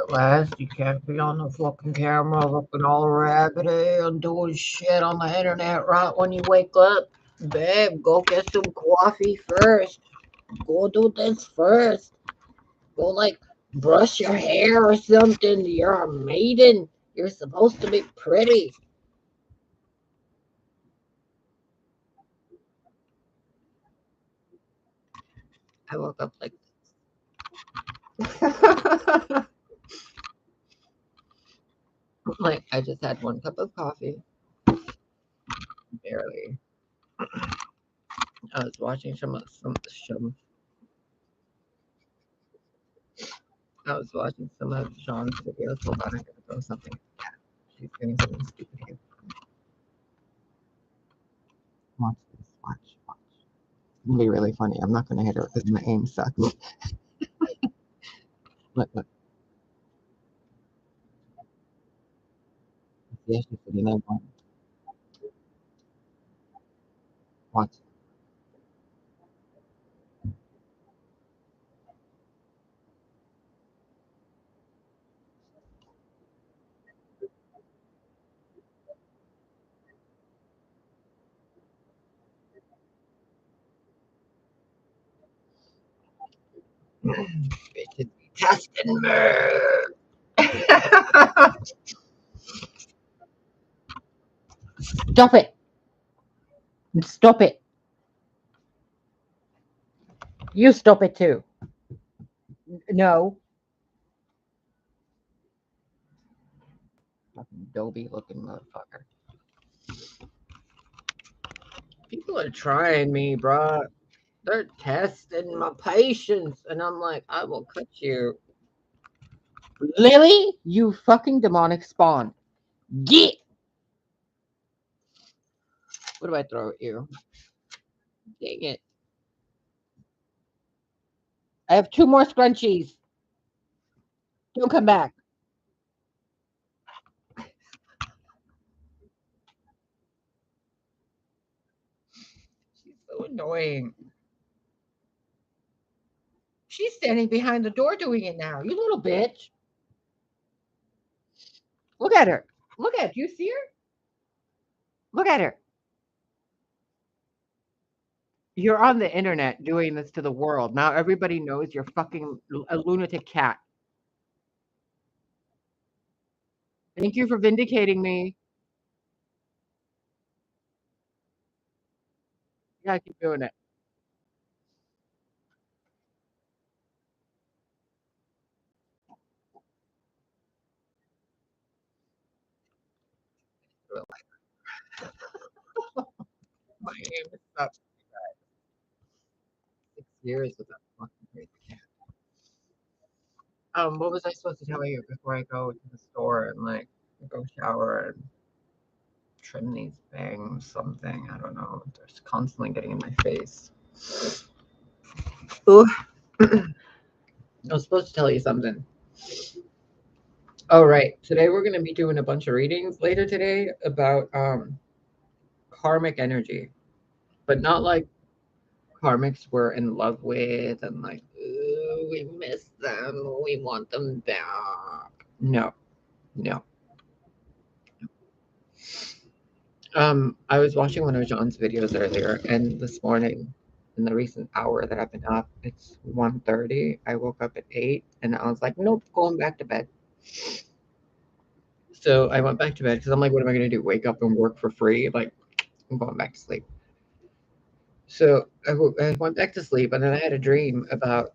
Celeste, you can't be on the fucking camera looking all raggedy and doing shit on the internet right when you wake up. Babe, go get some coffee first. Go do this first. Go, like, brush your hair or something. You're a maiden. You're supposed to be pretty. I woke up like like I just had one cup of coffee, barely. I was watching some I was watching some of Sean's videos. Hold on, I gotta throw something. She's getting something stupid here. Watch this. Watch. It's gonna be really funny. I'm not gonna hit her because my aim sucks. Look. Yeah, she's sitting there going, watch. Bitches be testing me. Stop it. Stop it. You stop it too. No. Fucking Dobie looking motherfucker. People are trying me, bro. They're testing my patience. And I'm like, I will cut you. Lily, you fucking demonic spawn. Get. What do I throw at you? Dang it. I have 2 more scrunchies. Don't come back. She's so annoying. She's standing behind the door doing it now. You little bitch. Look at her. Look at her. Do you see her? Look at her. You're on the internet doing this to the world. Now everybody knows you're fucking a lunatic cat. Thank you for vindicating me. Yeah, keep doing it. My aim is up 6 years with that fucking crazy cat. What was I supposed to tell you before I go to the store and like go shower and trim these bangs? Something I don't know. They're just constantly getting in my face. Ooh. I was supposed to tell you something. Oh right. Today we're gonna be doing a bunch of readings later today about karmic energy. But not like karmics we're in love with and like, ooh, we miss them, we want them back. No, no. I was watching one of John's videos earlier, and this morning, in the recent hour that I've been up, it's 1:30. I woke up at 8, and I was like, nope, going back to bed. So I went back to bed because I'm like, what am I gonna do? Wake up and work for free? Like, I'm going back to sleep. So I went back to sleep, and then I had a dream about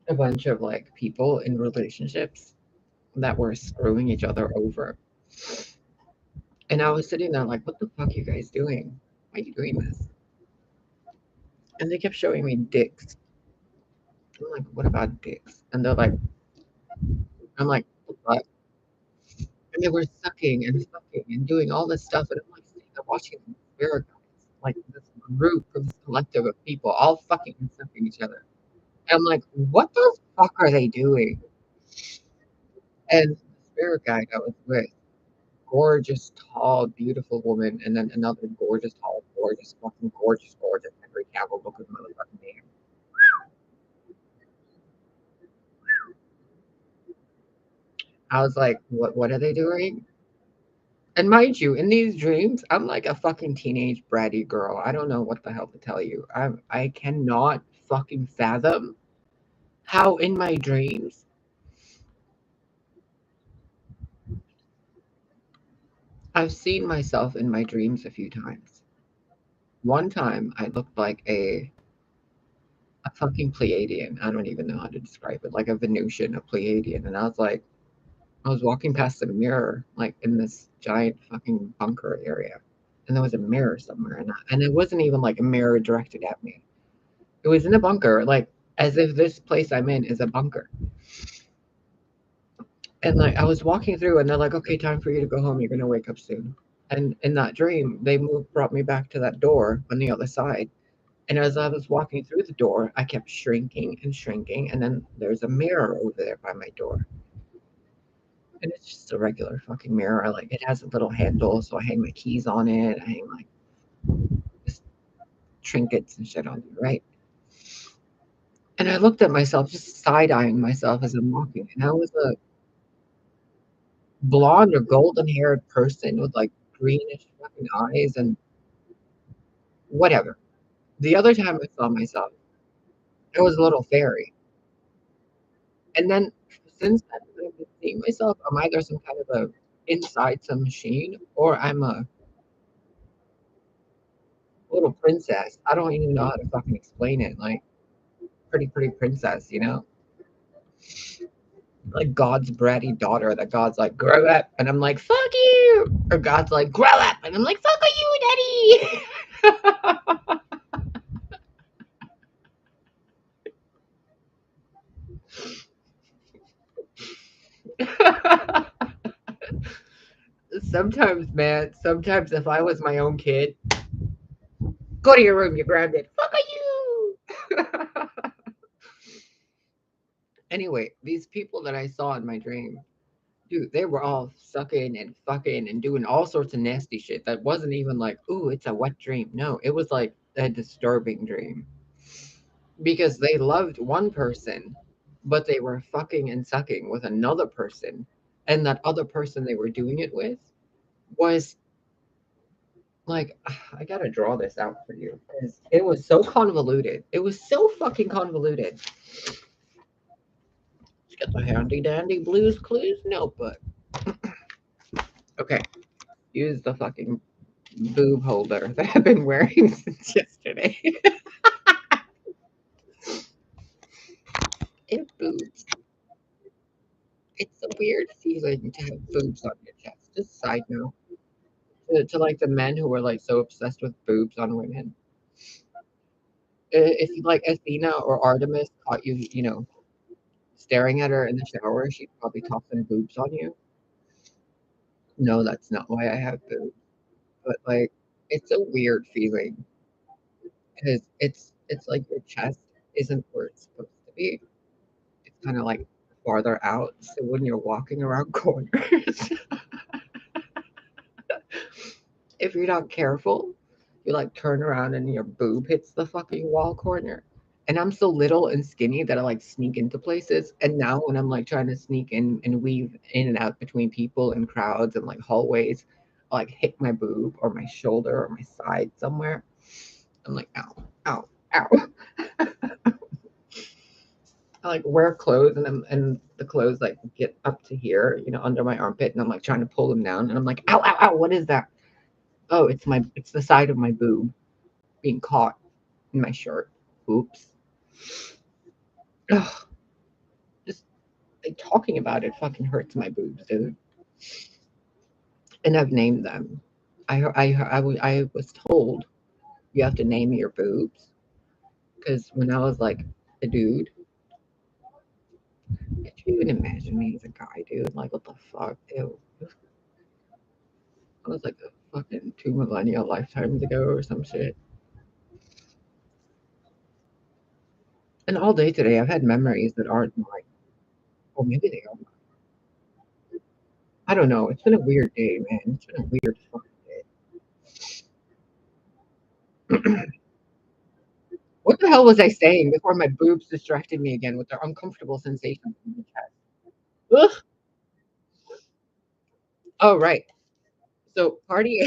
a bunch of like people in relationships that were screwing each other over. And I was sitting there like, what the fuck are you guys doing? Why are you doing this? And they kept showing me dicks. I'm like, what about dicks? And they're like, I'm like, what? And they were sucking and fucking and doing all this stuff. And I'm like sitting there watching them spirit guys, like this group of this collective of people all fucking and sucking each other. And I'm like, what the fuck are they doing? And the spirit guide I was with, gorgeous, tall, beautiful woman, and then another gorgeous, tall, gorgeous, fucking gorgeous Henry Cavill looking motherfucking man. I was like, what are they doing? And mind you, in these dreams, I'm like a fucking teenage bratty girl. I don't know what the hell to tell you. I cannot fucking fathom how in my dreams I've seen myself in my dreams a few times. One time I looked like a fucking Pleiadian. I don't even know how to describe it. Like a Venusian, a Pleiadian. And I was like, I was walking past a mirror, like in this giant fucking bunker area. And there was a mirror somewhere. And it wasn't even like a mirror directed at me. It was in a bunker, like as if this place I'm in is a bunker. And like I was walking through and they're like, okay, time for you to go home. You're gonna wake up soon. And in that dream, they brought me back to that door on the other side. And as I was walking through the door, I kept shrinking and shrinking. And then there's a mirror over there by my door. And it's just a regular fucking mirror. Like it has a little handle, so I hang my keys on it. I hang like just trinkets and shit on it, right? And I looked at myself, just side eyeing myself as I'm walking. And I was a blonde or golden haired person with like greenish fucking eyes and whatever. The other time I saw myself, it was a little fairy. And then since then, I've been seeing myself, I'm either some kind of a inside some machine or I'm a little princess. I don't even know how to fucking explain it. Like pretty princess, you know? Like God's bratty daughter that God's like, grow up. And I'm like, fuck you. Or God's like, grow up. And I'm like, fuck you, daddy. Sometimes, man, sometimes if I was my own kid, go to your room, you grounded. Fuck you. Anyway, these people that I saw in my dream, dude, they were all sucking and fucking and doing all sorts of nasty shit that wasn't even like, ooh, it's a wet dream. No, it was like a disturbing dream because they loved one person, but they were fucking and sucking with another person. And that other person they were doing it with was like, I gotta draw this out for you because it was so convoluted. It was so fucking convoluted. Let's get the handy dandy Blues Clues notebook. Okay, use the fucking boob holder that I've been wearing since yesterday. It boobs. It's a weird feeling to have boobs on your chest. Just side note. To like the men who were like so obsessed with boobs on women. If you like Athena or Artemis caught you, you know, staring at her in the shower, she'd probably toss some boobs on you. No, that's not why I have boobs. But like, it's a weird feeling because it's like your chest isn't where it's supposed to be. It's kind of like farther out. So when you're walking around corners, if you're not careful, you like turn around and your boob hits the fucking wall corner. And I'm so little and skinny that I like sneak into places. And now when I'm like trying to sneak in and weave in and out between people and crowds and like hallways, I like hit my boob or my shoulder or my side somewhere. I'm like, ow, ow, ow. I like wear clothes and the clothes like get up to here, you know, under my armpit, and I'm like trying to pull them down, and I'm like, ow, ow, ow, what is that? Oh, it's the side of my boob being caught in my shirt. Oops. Ugh, just like talking about it fucking hurts my boobs, dude. And I've named them. I was told you have to name your boobs because when I was like a dude, could you even imagine me as a guy, dude? Like, what the fuck? Ew. I was like a fucking 2 millennial lifetimes ago or some shit. And all day today, I've had memories that aren't mine. Or maybe they are. I don't know. It's been a weird day, man. It's been a weird fucking day. What the hell was I saying before my boobs distracted me again with their uncomfortable sensation in the chest? Ugh. Oh, right. So party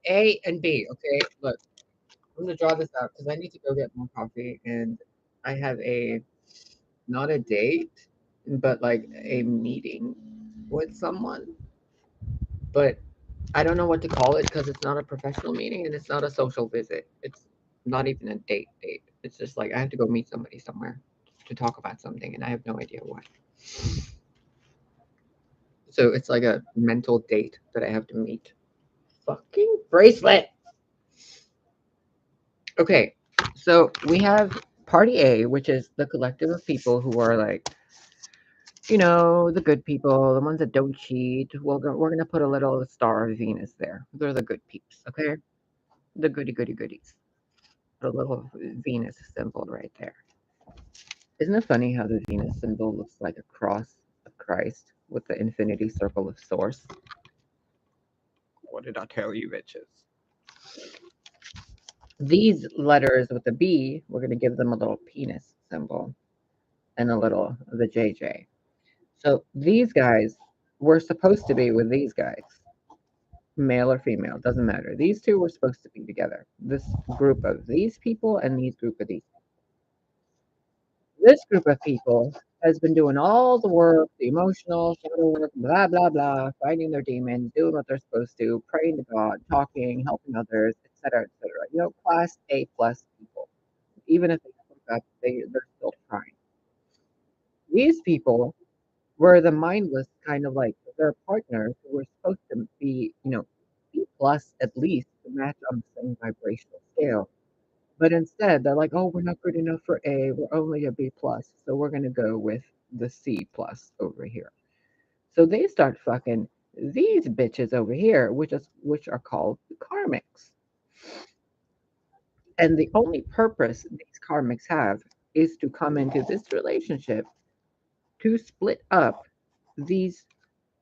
A and B, okay? Look, I'm gonna draw this out because I need to go get more coffee and I have a not a date, but like a meeting with someone. But I don't know what to call it because it's not a professional meeting and it's not a social visit. It's not even a date. It's just like I have to go meet somebody somewhere to talk about something and I have no idea what. So it's like a mental date that I have to meet. Fucking bracelet. Okay, so we have party A, which is the collective of people who are like, the good people, the ones that don't cheat. We're gonna put a little star of Venus there. They're the good peeps, okay? The goodies. The little Venus symbol right there. Isn't it funny how the Venus symbol looks like a cross of Christ with the infinity circle of source? What did I tell you, bitches? These letters with the B, we're gonna give them a little penis symbol and a little the JJ. So these guys were supposed to be with these guys, male or female, doesn't matter. These two were supposed to be together. This group of these people and these group of these. This group of people has been doing all the work, the emotional, shadow work, blah, blah, blah, fighting their demons, doing what they're supposed to, praying to God, talking, helping others, etc., etc. Class A plus people. Even if they fuck up, they're still trying. These people were the mindless kind of like their partners who were supposed to be, B plus at least to match on the same vibrational scale. But instead, they're like, oh, we're not good enough for A. We're only a B plus. So we're going to go with the C plus over here. So they start fucking these bitches over here, which are called karmics. And the only purpose these karmics have is to come into this relationship to split up these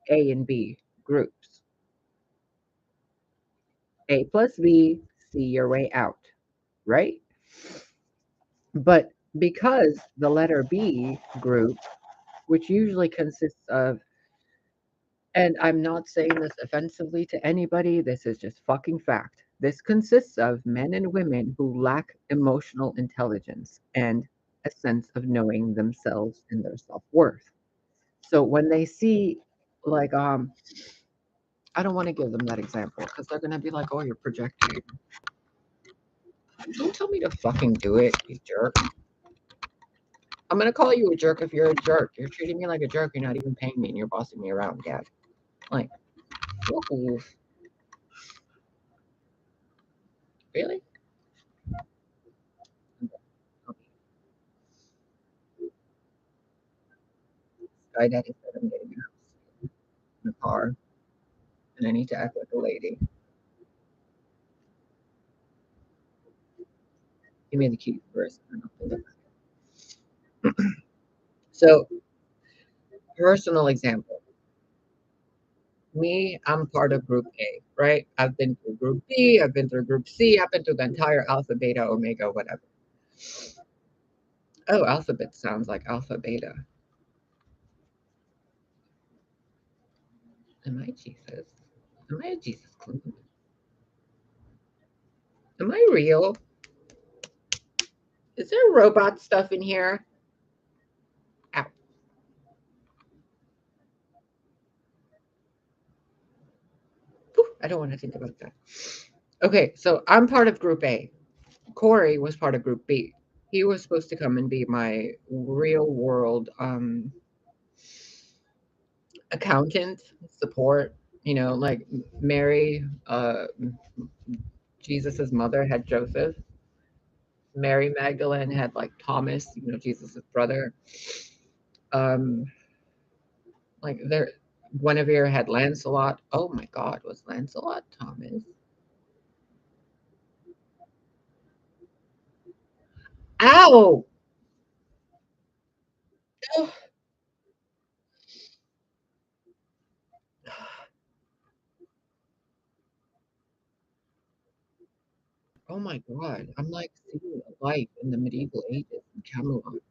A and B groups. A plus B, see your way out, right? But because the letter B group, which usually consists of, and I'm not saying this offensively to anybody, this is just fucking fact. This consists of men and women who lack emotional intelligence and a sense of knowing themselves and their self worth. So when they see, like, I don't want to give them that example because they're gonna be like, "Oh, you're projecting." Don't tell me to fucking do it, you jerk. I'm gonna call you a jerk if you're a jerk. You're treating me like a jerk. You're not even paying me, and you're bossing me around, Dad. Like, oof. Really? Sky Daddy said I'm getting a house and a car, and I need to act like a lady. Give me the keys first. So, personal example. Me, I'm part of Group A, right? I've been through Group B, I've been through Group C, I've been through the entire Alpha, Beta, Omega, whatever. Oh, alphabet sounds like Alpha, Beta. Am I Jesus? Am I a Jesus clone? Am I real? Is there robot stuff in here? Ow. I don't want to think about that. Okay, so I'm part of Group A. Corey was part of Group B. He was supposed to come and be my real world accountant support. Like Mary, Jesus's mother had Joseph. Mary Magdalene had like Thomas, Jesus's brother. Um, like there, Guinevere had Lancelot. Oh my God, was Lancelot Thomas? Ow! Oh, oh my God, I'm like seeing a life in the medieval ages in Camelot.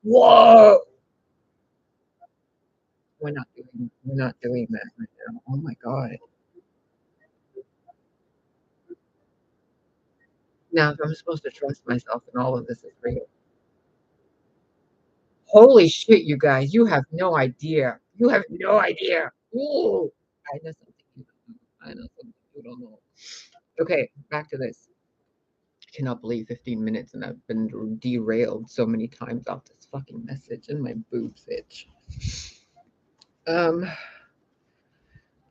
Whoa! We're not doing that right now. Oh my god. Now, if I'm supposed to trust myself and all of this is real. Holy shit, you guys, you have no idea. You have no idea. Ooh, I know something you don't know. I know something you don't know. Okay, back to this. I cannot believe 15 minutes and I've been derailed so many times off this fucking message and my boobs itch. Um,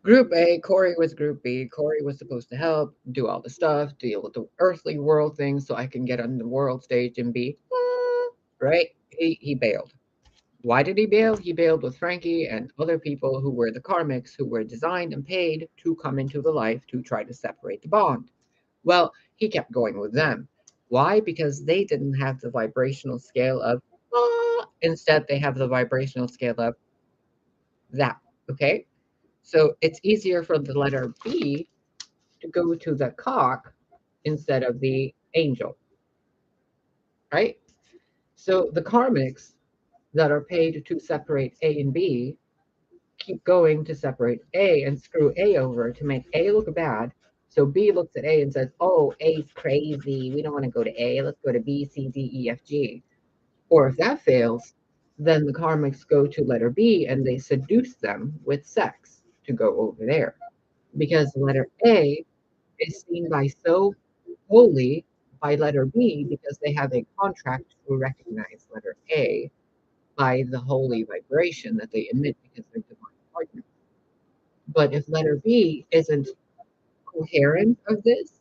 Group A, Corey was Group B. Corey was supposed to help, do all the stuff, deal with the earthly world things so I can get on the world stage and be, right? He bailed. Why did he bail? He bailed with Frankie and other people who were the karmics who were designed and paid to come into the life to try to separate the bond. Well, he kept going with them. Why? Because they didn't have the vibrational scale of, instead, they have the vibrational scale of that. Okay? So it's easier for the letter B to go to the cock instead of the angel, right? So the karmics that are paid to separate A and B keep going to separate A and screw A over to make A look bad. So B looks at A and says, oh, A's crazy. We don't want to go to A. Let's go to B, C, D, E, F, G. Or if that fails, then the karmics go to letter B and they seduce them with sex to go over there. Because letter A is seen by so wholly by letter B because they have a contract to recognize letter A by the holy vibration that they emit because they're divine partners. But if letter B isn't coherent of this,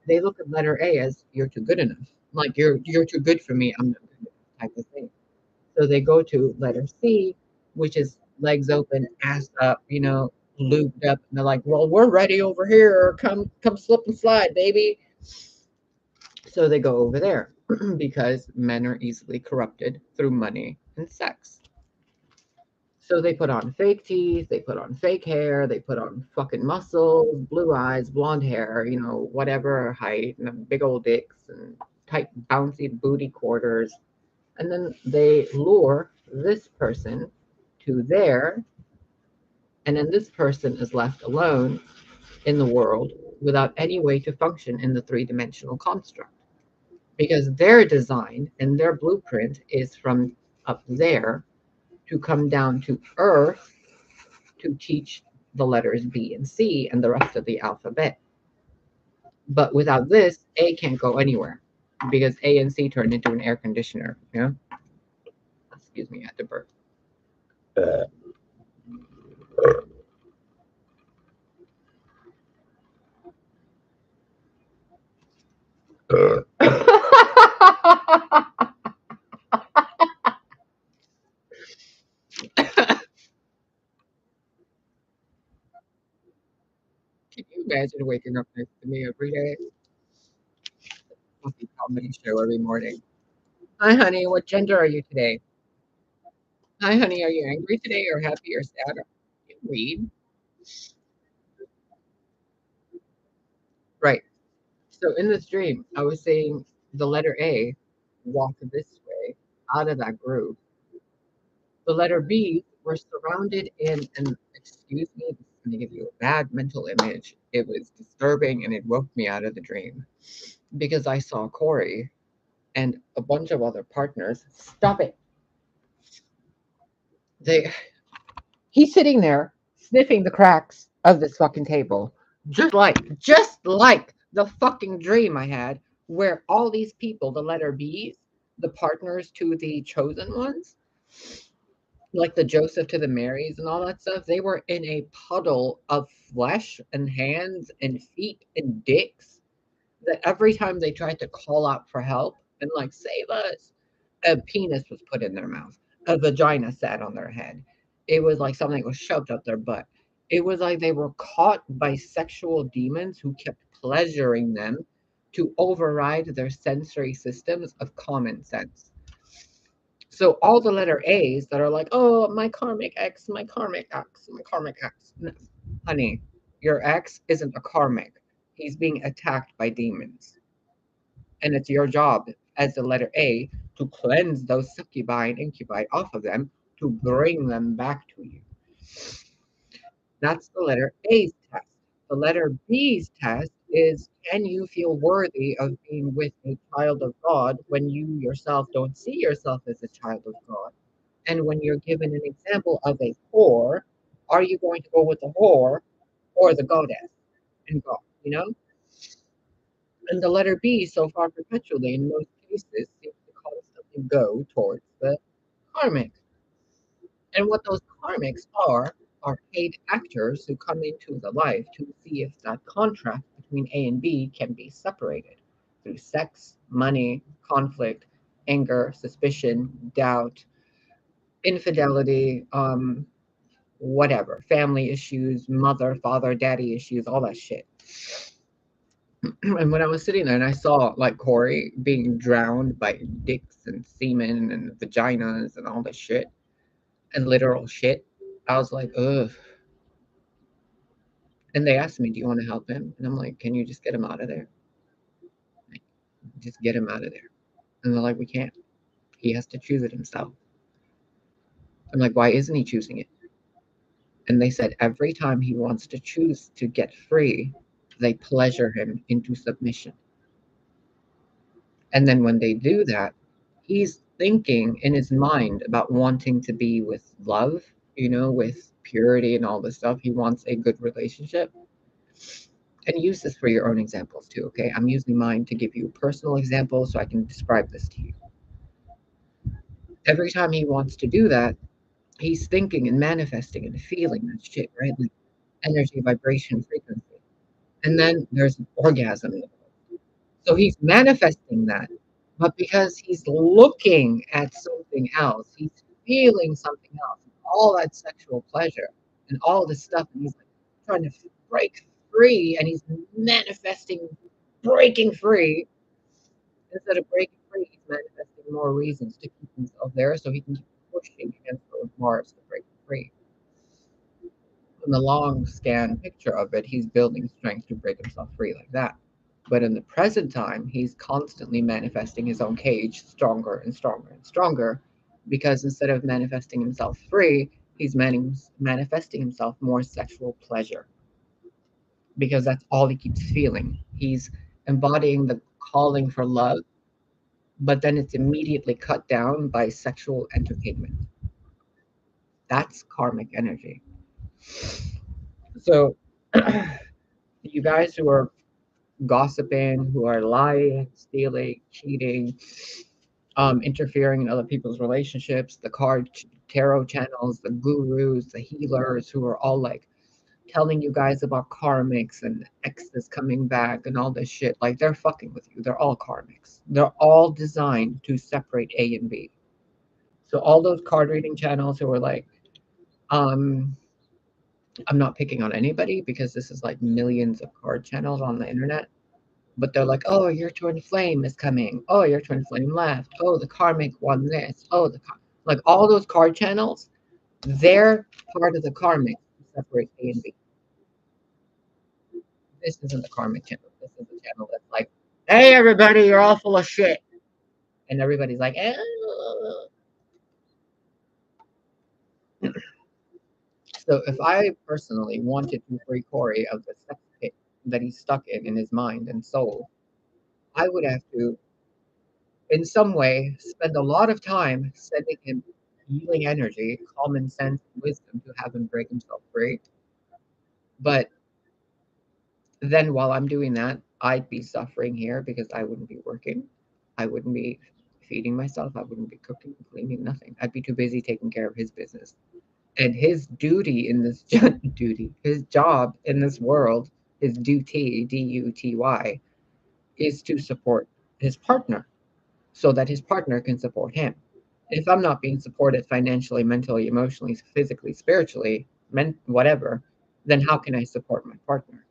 they look at letter A as you're too good enough. Like you're too good for me, I'm not good enough type of thing. So they go to letter C, which is legs open, ass up, lubed up, and they're like, well, we're ready over here. Come slip and slide, baby. So they go over there because men are easily corrupted through money and sex. So they put on fake teeth, they put on fake hair, they put on fucking muscles, blue eyes, blonde hair, whatever height, and big old dicks and tight, bouncy booty quarters. And then they lure this person to there, and then this person is left alone in the world without any way to function in the three-dimensional construct. Because their design and their blueprint is from up there to come down to Earth to teach the letters B and C and the rest of the alphabet. But without this, A can't go anywhere because A and C turned into an air conditioner. Excuse me, I had to burp. Can you imagine waking up next to me every day? Fucking comedy show every morning. Hi, honey. What gender are you today? Hi, honey. Are you angry today or happy or sad? You read. Right. So in this dream, I was saying the letter A walked this way out of that group. The letter B were surrounded in an, excuse me, this is going to give you a bad mental image. It was disturbing and it woke me out of the dream because I saw Corey and a bunch of other partners. Stop it. They He's sitting there sniffing the cracks of this fucking table, just like the fucking dream I had, where all these people, the letter B's, the partners to the chosen ones, like the Joseph to the Marys and all that stuff, they were in a puddle of flesh and hands and feet and dicks that every time they tried to call out for help and like save us, a penis was put in their mouth, a vagina sat on their head. It was like something was shoved up their butt. It was like they were caught by sexual demons who kept pleasuring them to override their sensory systems of common sense. So all the letter A's that are like, oh, my karmic X, my karmic X, my karmic X. No, honey, your ex isn't a karmic. He's being attacked by demons. And it's your job as the letter A to cleanse those succubi and incubi off of them to bring them back to you. That's the letter A's test. The letter B's test is, can you feel worthy of being with a child of God when you yourself don't see yourself as a child of God? And when you're given an example of a whore, are you going to go with the whore or the goddess and God, you know? And the letter B, so far perpetually in most cases, seems to constantly go towards the karmic. And what those karmics are paid actors who come into the life to see if that contract between A and B can be separated through sex, money, conflict, anger, suspicion, doubt, infidelity, whatever, family issues, mother, father, daddy issues, all that shit. And when I was sitting there and I saw like Corey being drowned by dicks and semen and vaginas and all this shit and literal shit, I was like, ugh. And they asked me, do you want to help him? And I'm like, can you just get him out of there? Like, just get him out of there. And they're like, we can't. He has to choose it himself. I'm like, why isn't he choosing it? And they said every time he wants to choose to get free, they pleasure him into submission. And then when they do that, he's thinking in his mind about wanting to be with love, with purity and all this stuff. He wants a good relationship. And use this for your own examples too, okay? I'm using mine to give you personal examples so I can describe this to you. Every time he wants to do that, he's thinking and manifesting and feeling that shit, right? Like energy, vibration, frequency. And then there's orgasm. So he's manifesting that. But because he's looking at something else, he's feeling something else, all that sexual pleasure and all this stuff, and he's like trying to break free, and he's manifesting breaking free. Instead of breaking free, he's manifesting more reasons to keep himself there so he can keep pushing against those bars to break free. In the long scan picture of it, he's building strength to break himself free like that. But in the present time, he's constantly manifesting his own cage stronger and stronger and stronger because instead of manifesting himself free, he's manifesting himself more sexual pleasure because that's all he keeps feeling. He's embodying the calling for love, but then it's immediately cut down by sexual entertainment. That's karmic energy. So, you guys who are gossiping, who are lying, stealing, cheating, interfering in other people's relationships, the tarot channels, the gurus, the healers who are all like telling you guys about karmics and exes coming back and all this shit. Like they're fucking with you. They're all karmics. They're all designed to separate A and B. So all those card reading channels who are like, um, I'm not picking on anybody because this is like millions of card channels on the internet. But they're like, oh, your twin flame is coming. Oh, your twin flame left. Oh, the karmic won this. Oh, like all those card channels, they're part of the karmic to separate A and B. This isn't the karmic channel. This is the channel that's like, hey, everybody, you're all full of shit. And everybody's like, eh. So if I personally wanted to free Corey of the sex pit that he's stuck in his mind and soul, I would have to in some way spend a lot of time sending him healing energy, common sense, and wisdom to have him break himself free. But then while I'm doing that, I'd be suffering here because I wouldn't be working. I wouldn't be feeding myself. I wouldn't be cooking, cleaning, nothing. I'd be too busy taking care of his business. And his duty in this his job in this world, his duty, duty, is to support his partner so that his partner can support him. If I'm not being supported financially, mentally, emotionally, physically, spiritually, whatever, then how can I support my partner?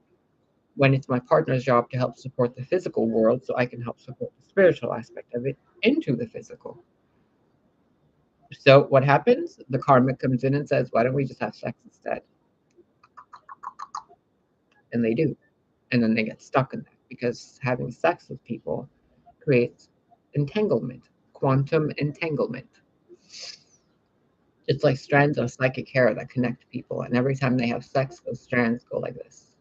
When it's my partner's job to help support the physical world so I can help support the spiritual aspect of it into the physical. So what happens? The karmic comes in and says, why don't we just have sex instead? And they do. And then they get stuck in that because having sex with people creates entanglement, quantum entanglement. It's like strands of psychic hair that connect people, and every time they have sex, those strands go like this.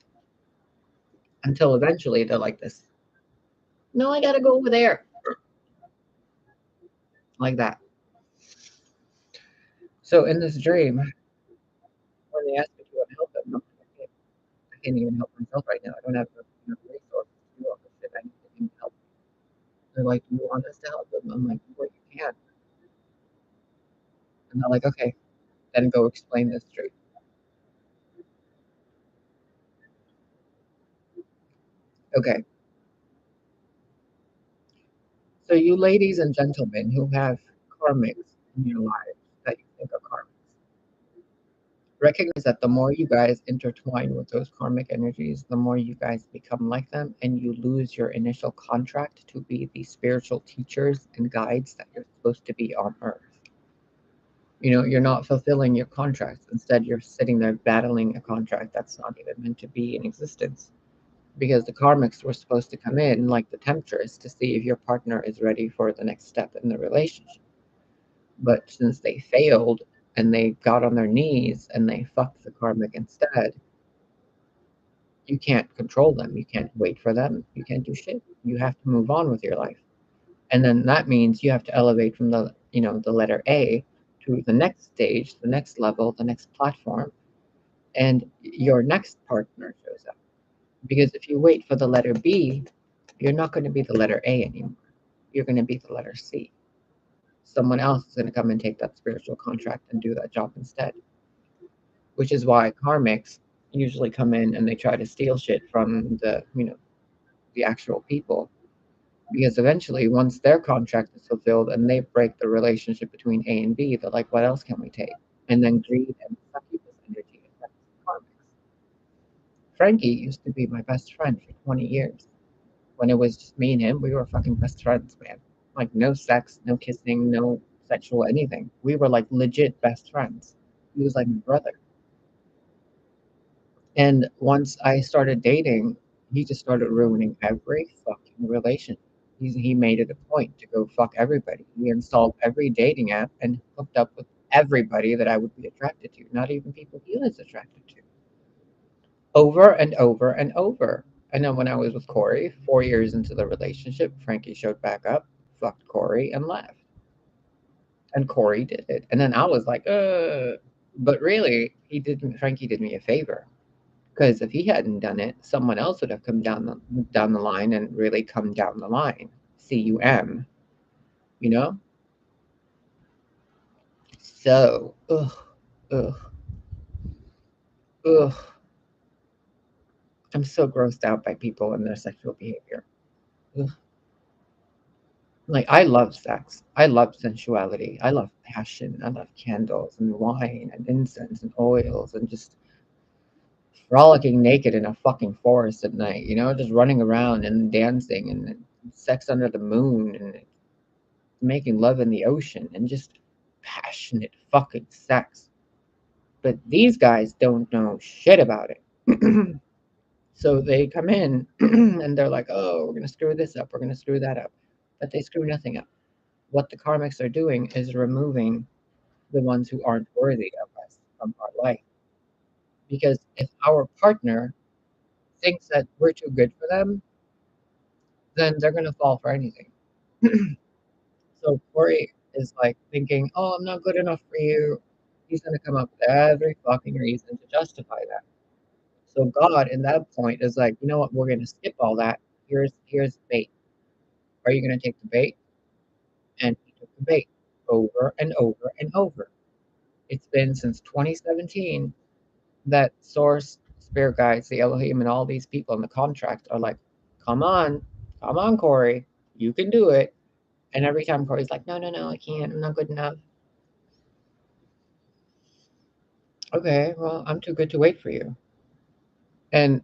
Until eventually they're like this. No, I gotta go over there. Like that. So in this dream, when they asked me to help them, I'm like, I can't even help myself right now. I don't have enough resources to do all this shit. I need help. They're like, "Do you want us to help them?" I'm like, "Well, you can." And they're like, "Okay, then go explain this dream." Okay. So you ladies and gentlemen who have karmics in your lives that you think are karmics, recognize that the more you guys intertwine with those karmic energies, the more you guys become like them, and you lose your initial contract to be the spiritual teachers and guides that you're supposed to be on earth. You know, you're not fulfilling your contracts. Instead, you're sitting there battling a contract that's not even meant to be in existence. Because the karmics were supposed to come in like the temptress to see if your partner is ready for the next step in the relationship. But since they failed and they got on their knees and they fucked the karmic instead, you can't control them. You can't wait for them. You can't do shit. You have to move on with your life. And then that means you have to elevate from the letter A to the next stage, the next level, the next platform, and your next partner shows up. Because if you wait for the letter B, you're not going to be the letter A anymore. You're going to be the letter C. Someone else is going to come and take that spiritual contract and do that job instead. Which is why karmics usually come in and they try to steal shit from the actual people. Because eventually, once their contract is fulfilled and they break the relationship between A and B, they're like, what else can we take? And then greed and succubus energy affects karmics. Frankie used to be my best friend for 20 years. When it was just me and him, we were fucking best friends, man. Like, no sex, no kissing, no sexual anything. We were like legit best friends. He was like my brother. And once I started dating, he just started ruining every fucking relationship. He made it a point to go fuck everybody. He installed every dating app and hooked up with everybody that I would be attracted to, not even people he was attracted to. Over and over and over. And then when I was with Corey, 4 years into the relationship, Frankie showed back up, fucked Corey, and left. And Corey did it. And then I was like, but really, Frankie did me a favor. Because if he hadn't done it, someone else would have come down the line and really come down the line. CUM, you know? So, ugh, ugh. I'm so grossed out by people and their sexual behavior. Ugh. Like, I love sex. I love sensuality. I love passion. I love candles and wine and incense and oils and just frolicking naked in a fucking forest at night, just running around and dancing and sex under the moon and making love in the ocean and just passionate fucking sex. But these guys don't know shit about it. So they come in and they're like, oh, we're going to screw this up. We're going to screw that up. But they screw nothing up. What the karmics are doing is removing the ones who aren't worthy of us from our life. Because if our partner thinks that we're too good for them, then they're going to fall for anything. So Corey is like thinking, oh, I'm not good enough for you. He's going to come up with every fucking reason to justify that. So God, in that point, is like, you know what? We're going to skip all that. Here's bait. Are you going to take the bait? And he took the bait over and over and over. It's been since 2017 that Source, Spirit Guides, the Elohim, and all these people in the contract are like, come on, Corey, you can do it. And every time Corey's like, no, no, no, I can't. I'm not good enough. Okay, well, I'm too good to wait for you. And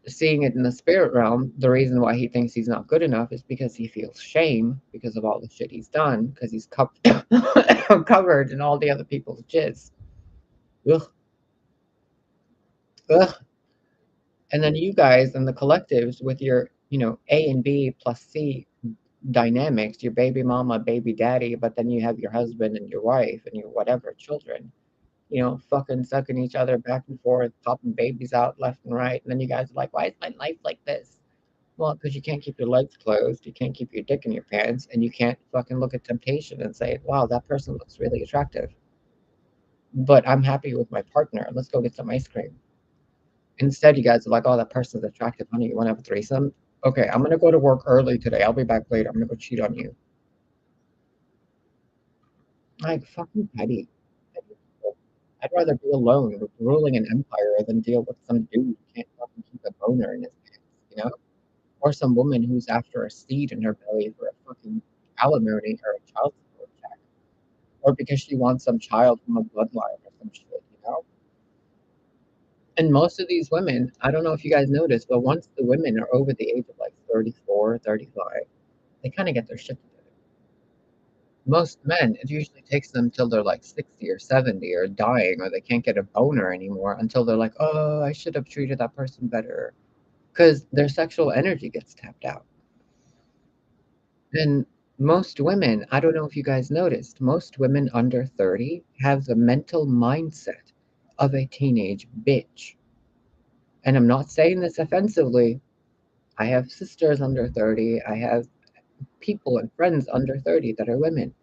seeing it in the spirit realm, the reason why he thinks he's not good enough is because he feels shame because of all the shit he's done, because he's covered in all the other people's jizz. Ugh, ugh. And then you guys and the collectives with your, A and B plus C dynamics, your baby mama, baby daddy, but then you have your husband and your wife and your whatever children, fucking sucking each other back and forth, popping babies out left and right. And then you guys are like, why is my life like this? Well, because you can't keep your legs closed, you can't keep your dick in your pants, and you can't fucking look at temptation and say, wow, that person looks really attractive. But I'm happy with my partner. Let's go get some ice cream. Instead, you guys are like, oh, that person's attractive, honey. You want to have a threesome? Okay, I'm gonna go to work early today. I'll be back later. I'm gonna go cheat on you. Like fucking petty. Petty people. I'd rather be alone ruling an empire than deal with some dude who can't fucking keep a boner in his pants? Or some woman who's after a seed in her belly for a fucking alimony or a child support check, or because she wants some child from a bloodline or some shit. And most of these women, I don't know if you guys noticed, but once the women are over the age of like 34, 35, they kind of get their shit together. Most men, it usually takes them till they're like 60 or 70 or dying or they can't get a boner anymore until they're like, oh, I should have treated that person better. Because their sexual energy gets tapped out. And most women, I don't know if you guys noticed, most women under 30 have the mental mindset of a teenage bitch. And I'm not saying this offensively. I have sisters under 30. I have people and friends under 30 that are women.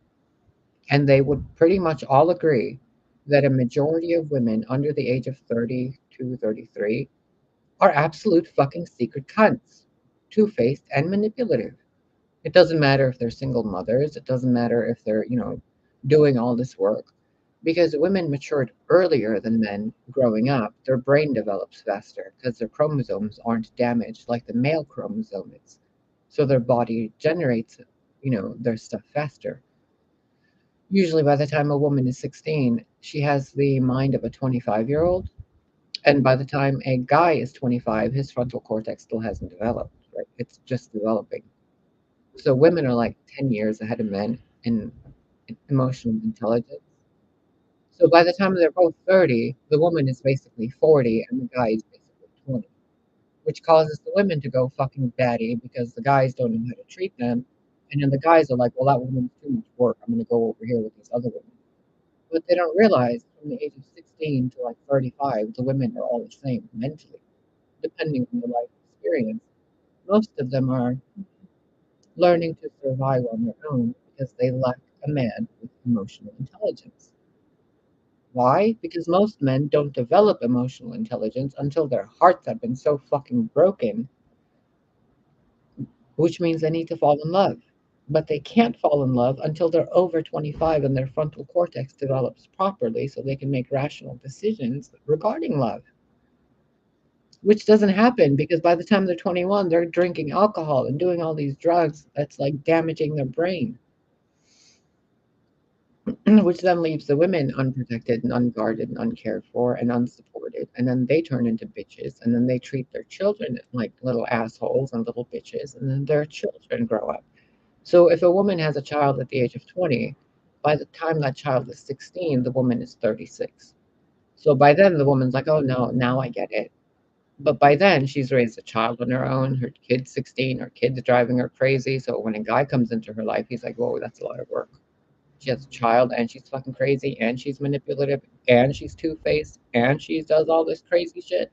And they would pretty much all agree that a majority of women under the age of 32, 33 are absolute fucking secret cunts, two faced and manipulative. It doesn't matter if they're single mothers. It doesn't matter if they're, doing all this work. Because women matured earlier than men growing up, their brain develops faster because their chromosomes aren't damaged like the male chromosome is. So their body generates, their stuff faster. Usually by the time a woman is 16, she has the mind of a 25-year-old. And by the time a guy is 25, his frontal cortex still hasn't developed, right? It's just developing. So women are like 10 years ahead of men in emotional intelligence. So by the time they're both 30, the woman is basically 40 and the guy is basically 20, which causes the women to go fucking batty because the guys don't know how to treat them. And then the guys are like, well, that woman's too much work. I'm going to go over here with these other women. But they don't realize from the age of 16 to like 35, the women are all the same mentally, depending on their life experience. Most of them are learning to survive on their own because they lack a man with emotional intelligence. Why? Because most men don't develop emotional intelligence until their hearts have been so fucking broken, which means they need to fall in love. But they can't fall in love until they're over 25 and their frontal cortex develops properly so they can make rational decisions regarding love, which doesn't happen because by the time they're 21, they're drinking alcohol and doing all these drugs that's like damaging their brain. Which then leaves the women unprotected and unguarded and uncared for and unsupported. And then they turn into bitches. And then they treat their children like little assholes and little bitches. And then their children grow up. So if a woman has a child at the age of 20, by the time that child is 16, the woman is 36. So by then, the woman's like, oh no, now I get it. But by then, she's raised a child on her own. Her kid's 16, her kid's driving her crazy. So when a guy comes into her life, he's like, whoa, that's a lot of work. She has a child and she's fucking crazy and she's manipulative and she's two-faced and she does all this crazy shit.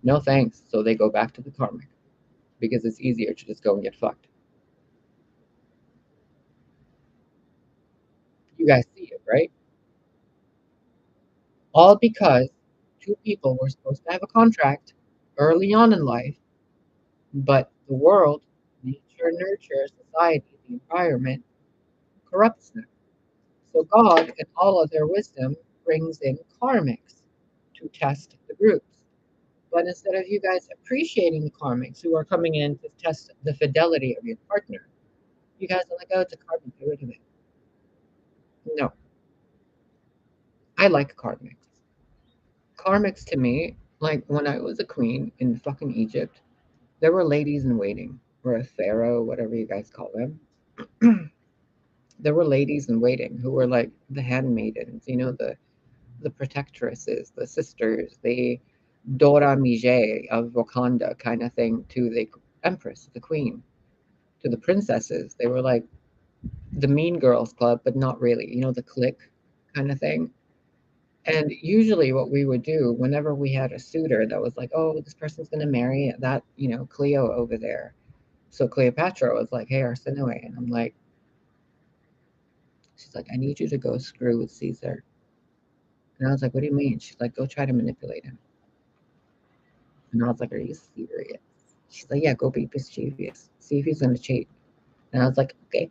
No thanks. So they go back to the karmic because it's easier to just go and get fucked. You guys see it, right? All because two people were supposed to have a contract early on in life, but the world, nature, nurture, society, the environment corrupts them. So God, in all of their wisdom, brings in karmics to test the groups. But instead of you guys appreciating the karmics who are coming in to test the fidelity of your partner, you guys are like, oh, it's a karmic, get rid of it. No, I like karmics. Karmics to me, like when I was a queen in fucking Egypt, there were ladies in waiting, or a pharaoh, whatever you guys call them. There were ladies in waiting who were like the handmaidens, the protectresses, the sisters, the Dora Mije of Wakanda kind of thing to the empress, the queen. to the princesses. They were like the mean girls club, but not really, the clique kind of thing. And usually what we would do whenever we had a suitor that was like, oh, this person's going to marry that, Cleo over there. So Cleopatra was like, hey, Arsinoe. And I'm like, she's like, I need you to go screw with Caesar. And I was like, what do you mean? She's like, go try to manipulate him. And I was like, are you serious? She's like, yeah, go be mischievous. See if he's going to cheat. And I was like, okay.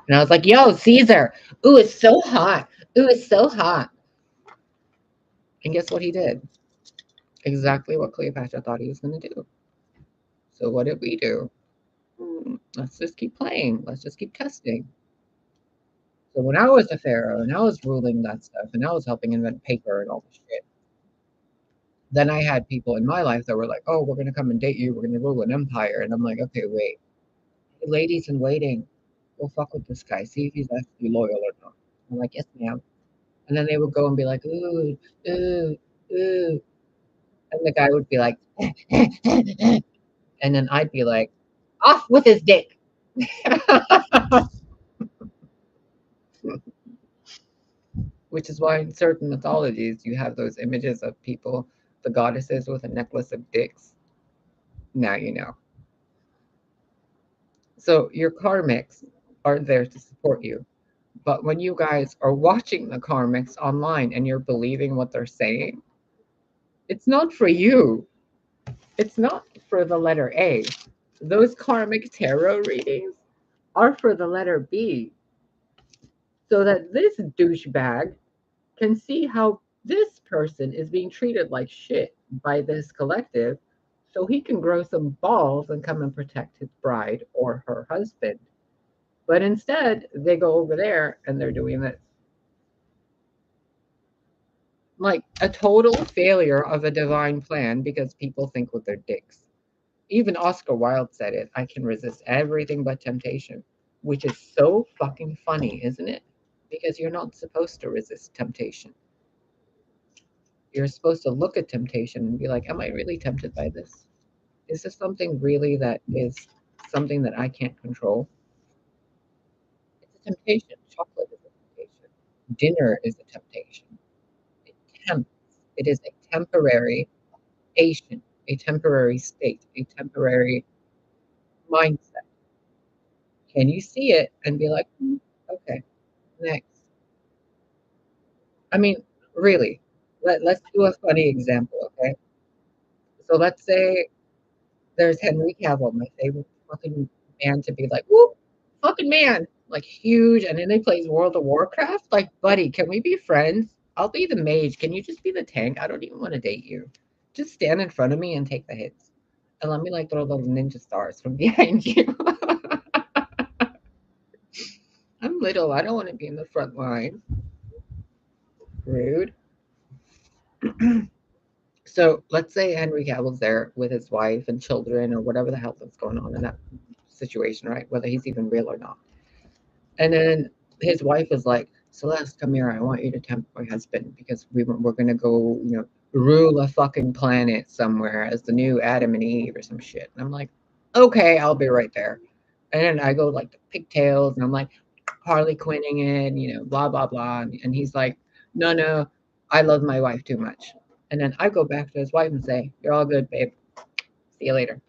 And I was like, yo, Caesar. Ooh, it's so hot. Ooh, it's so hot. And guess what he did? Exactly what Cleopatra thought he was going to do. So what did we do? Let's just keep playing. Let's just keep testing. So when I was a pharaoh and I was ruling that stuff and I was helping invent paper and all this shit, then I had people in my life that were like, oh, we're going to come and date you. We're going to rule an empire. And I'm like, okay, wait. Hey, ladies in waiting, go fuck with this guy. See if he's actually loyal or not. I'm like, yes, ma'am. And then they would go and be like, ooh, ooh, ooh. And the guy would be like, and then I'd be like, off with his dick. Which is why in certain mythologies you have those images of people, the goddesses with a necklace of dicks. Now you know. So your karmics are there to support you. But when you guys are watching the karmics online and you're believing what they're saying, it's not for you. It's not for the letter A. Those karmic tarot readings are for the letter B. So that this douchebag can see how this person is being treated like shit by this collective so he can grow some balls and come and protect his bride or her husband. But instead, they go over there and they're doing this. Like a total failure of a divine plan because people think with their dicks. Even Oscar Wilde said it, I can resist everything but temptation, which is so fucking funny, isn't it? Because you're not supposed to resist temptation. You're supposed to look at temptation and be like, am I really tempted by this? Is this something really that is something that I can't control? It's a temptation. Chocolate is a temptation. Dinner is a temptation. It tempts. It is a temporary patient, a temporary state, a temporary mindset. Can you see it and be like, okay, next? I mean, really, let's do a funny example, okay? So let's say there's Henry Cavill, my favorite fucking man to be like, whoop, fucking man, like huge. And then he plays World of Warcraft. Like, buddy, can we be friends? I'll be the mage. Can you just be the tank? I don't even want to date you. Just stand in front of me and take the hits. And let me like throw those ninja stars from behind you. I'm little. I don't want to be in the front line. Rude. So let's say Henry Cavill's there with his wife and children or whatever the hell that's going on in that situation, right? Whether he's even real or not. And then his wife is like, Celeste, come here. I want you to tempt my husband because we're going to go, rule a fucking planet somewhere as the new Adam and Eve or some shit. And I'm like, okay, I'll be right there. And then I go like the pigtails and I'm like Harley Quinning it, blah, blah, blah. And he's like, no, no, I love my wife too much. And then I go back to his wife and say, you're all good, babe. See you later.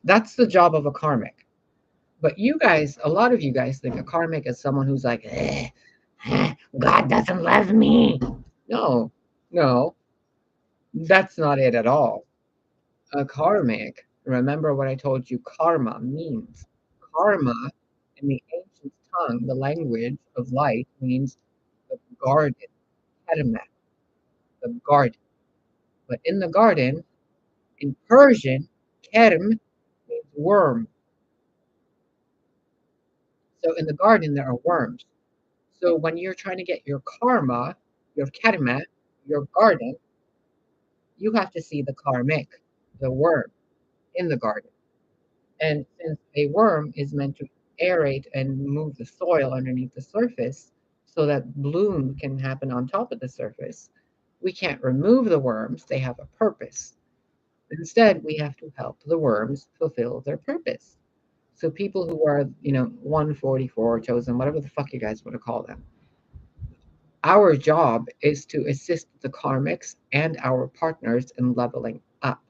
That's the job of a karmic. But you guys, a lot of you guys think a karmic is someone who's like, God doesn't love me. No, no, that's not it at all. A karmic, remember what I told you karma means. Karma in the ancient tongue, the language of light, means the garden, keramet, the garden. But in the garden, in Persian, kerm means worm. So in the garden, there are worms. So when you're trying to get your karma, your keramet, your garden, you have to see the karmic, the worm in the garden. And since a worm is meant to aerate and move the soil underneath the surface so that bloom can happen on top of the surface, we can't remove the worms. They have a purpose. Instead, we have to help the worms fulfill their purpose. So people who are, 144 chosen, whatever the fuck you guys want to call them, our job is to assist the karmics and our partners in leveling up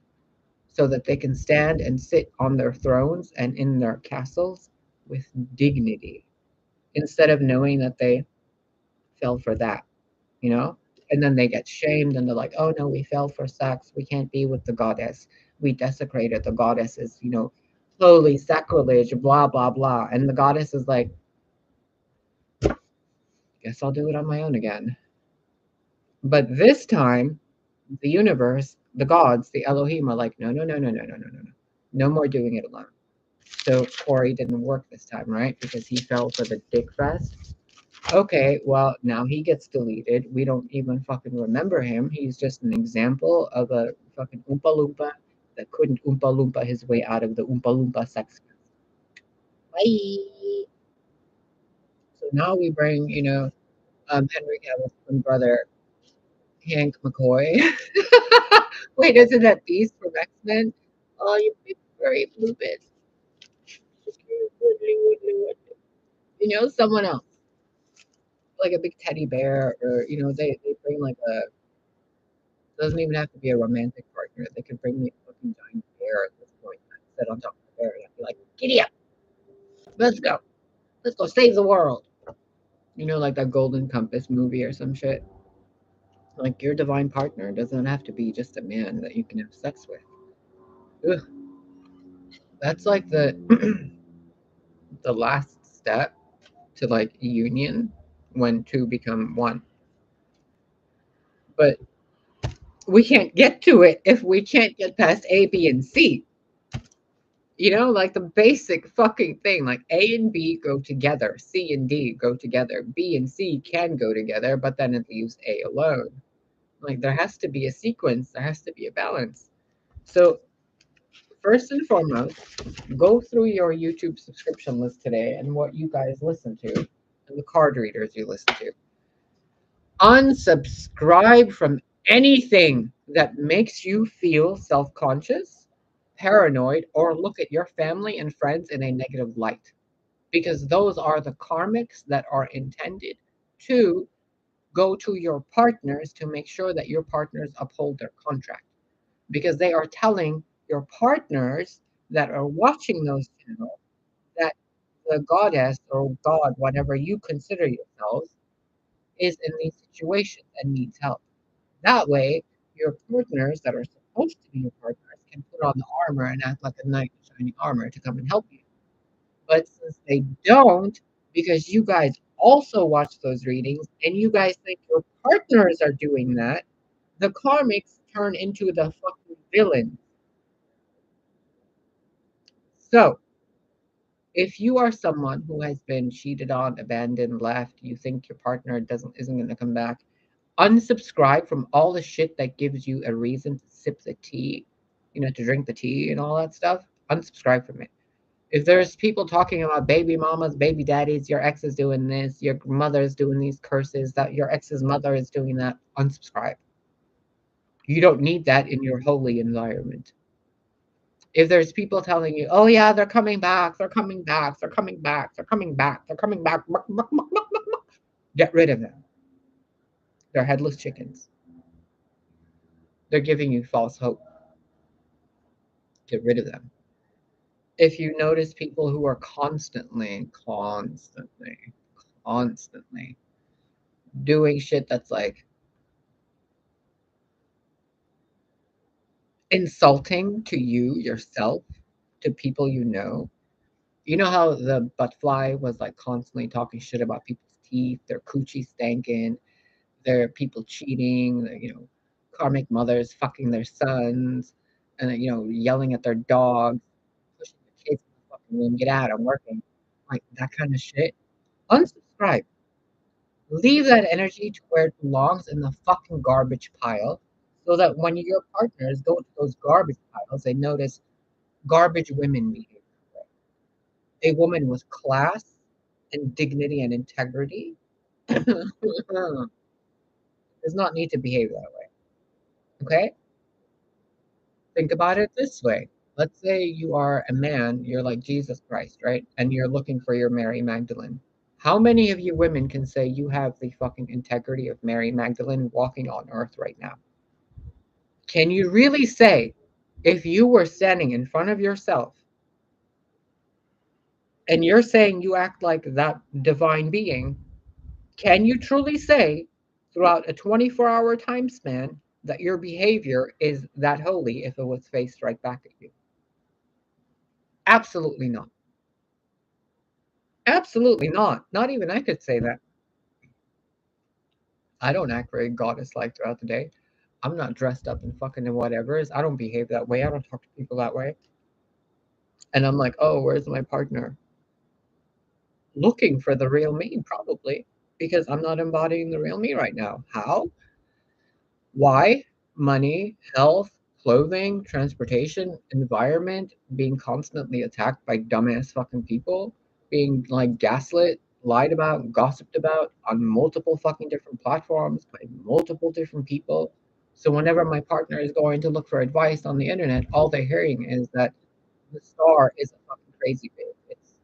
so that they can stand and sit on their thrones and in their castles with dignity instead of knowing that they fell for that, you know? And then they get shamed and they're like, oh no, we fell for sex. We can't be with the goddess. We desecrated the goddesses, holy sacrilege, blah, blah, blah. And the goddess is like, guess I'll do it on my own again. But this time, the universe, the gods, the Elohim are like, no, no, no, no, no, no, no, no, no. No more doing it alone. So Corey didn't work this time, right? Because he fell for the dick fest. Okay, well, now he gets deleted. We don't even fucking remember him. He's just an example of a fucking Oompa Loompa that couldn't Oompa Loompa his way out of the Oompa Loompa sex. Bye. So now we bring, Henry Cavill's twin brother, Hank McCoy. Wait, isn't that Beast from X-Men? Oh, you big furry blue bit. Someone else, like a big teddy bear, or they bring like a. Doesn't even have to be a romantic partner. They could bring me a fucking giant bear at this point. I'd sit on top of the bear and I'd be like, "Giddy up, let's go save the world." Like that Golden Compass movie or some shit. Like your divine partner doesn't have to be just a man that you can have sex with. Ugh. That's like the the last step to like union when two become one. But we can't get to it if we can't get past A, B, and C. Like the basic fucking thing. Like A and B go together, C and D go together, B and C can go together, but then it leaves A alone. Like there has to be a sequence, there has to be a balance. So, first and foremost, go through your YouTube subscription list today and what you guys listen to and the card readers you listen to. Unsubscribe from anything that makes you feel self conscious, paranoid, or look at your family and friends in a negative light. Because those are the karmics that are intended to go to your partners to make sure that your partners uphold their contract. Because they are telling your partners that are watching those channels that the goddess or god, whatever you consider yourselves, is in these situations and needs help. That way, your partners that are supposed to be your partners can put on the armor and act like a knight in shining armor to come and help you. But since they don't, because you guys also watch those readings and you guys think your partners are doing that, the karmics turn into the fucking villain. So, if you are someone who has been cheated on, abandoned, left, you think your partner isn't going to come back, unsubscribe from all the shit that gives you a reason to sip the tea, to drink the tea and all that stuff. Unsubscribe from it. If there's people talking about baby mamas, baby daddies, your ex is doing this, your mother's doing these curses, that your ex's mother is doing that, unsubscribe. You don't need that in your holy environment. If there's people telling you, oh yeah, they're coming back, they're coming back, they're coming back, they're coming back, they're coming back, get rid of them. They're headless chickens. They're giving you false hope. Get rid of them. If you notice people who are constantly doing shit that's like insulting to you yourself, to people you know how the buttfly was like constantly talking shit about people's teeth, their coochie stanking, their people cheating, karmic mothers fucking their sons, and yelling at their dogs, pushing the kids in the fucking room, get out, I'm working, like that kind of shit. Unsubscribe. Leave that energy to where it belongs in the fucking garbage pile, so that when your partners go to those garbage piles, they notice garbage women behave that way. A woman with class and dignity and integrity does not need to behave that way. Okay? Think about it this way. Let's say you are a man, you're like Jesus Christ, right? And you're looking for your Mary Magdalene. How many of you women can say you have the fucking integrity of Mary Magdalene walking on earth right now? Can you really say, if you were standing in front of yourself and you're saying you act like that divine being, can you truly say throughout a 24-hour time span that your behavior is that holy if it was faced right back at you? Absolutely not. Absolutely not. Not even I could say that. I don't act very goddess-like throughout the day. I'm not dressed up in fucking whatever. I don't behave that way. I don't talk to people that way. And I'm like, oh, where's my partner? Looking for the real me, probably, because I'm not embodying the real me right now. How? Why? Money, health, clothing, transportation, environment, being constantly attacked by dumbass fucking people, being like gaslit, lied about, gossiped about on multiple fucking different platforms by multiple different people. So whenever my partner is going to look for advice on the internet, all they're hearing is that the star is a fucking crazy bitch. It's,